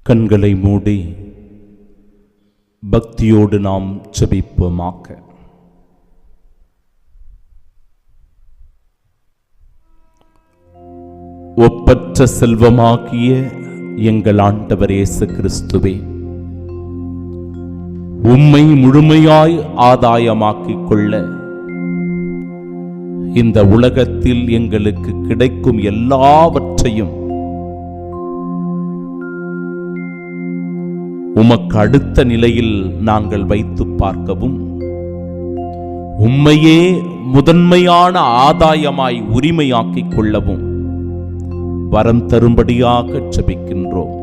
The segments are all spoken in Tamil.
கண்களை மூடி பக்தியோடு நாம் ஜெபிப்போமாக. ஒப்பற்ற செல்வமாகிய எங்கள் ஆண்டவர் இயேசு கிறிஸ்துவே, உம்மை முழுமையாய் ஆதாயமாக்கிக் கொள்ள இந்த உலகத்தில் எங்களுக்கு கிடைக்கும் எல்லாவற்றையும் உமக்கு அடுத்த நிலையில் நாங்கள் வைத்து பார்க்கவும், உம்மையே முதன்மையான ஆதாயமாய் உரிமையாக்கிக் கொள்ளவும் வரம் தரும்படியாக ஜெபிக்கின்றோம்.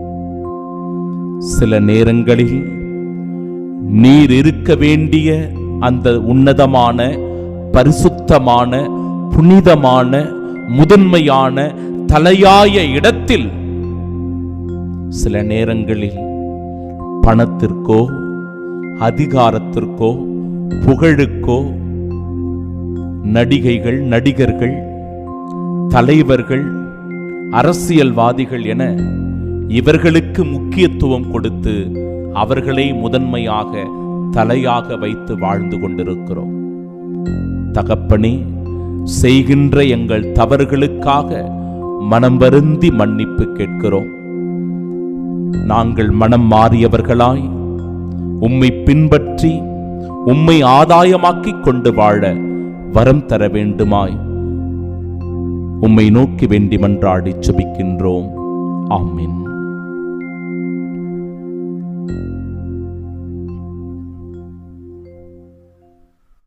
சில நேரங்களில் நீர் இருக்க வேண்டிய அந்த உன்னதமான, பரிசுத்தமான, புனிதமான, முதன்மையான, தலையாய இடத்தில் சில நேரங்களில் பணத்திற்கோ, அதிகாரத்திற்கோ, புகழுக்கோ நடிகைகள், நடிகர்கள், தலைவர்கள், அரசியல்வாதிகள் என இவர்களுக்கு முக்கியத்துவம் கொடுத்து அவர்களை முதன்மையாக, தலையாக வைத்து வாழ்ந்து கொண்டிருக்கிறோம். தகப்பனே, செய்கின்ற எங்கள் தவறுகளுக்காக மனம் வருந்தி மன்னிப்பு கேட்கிறோம். நாங்கள் மனம் மாறியவர்களாய் உம்மை பின்பற்றி உம்மை ஆதாயமாக்கிக் கொண்டு வாழ வரம் தர வேண்டுமாய் உம்மை நோக்கி வேண்டி மன்றாடி ஜெபிக்கின்றோம். ஆமென்.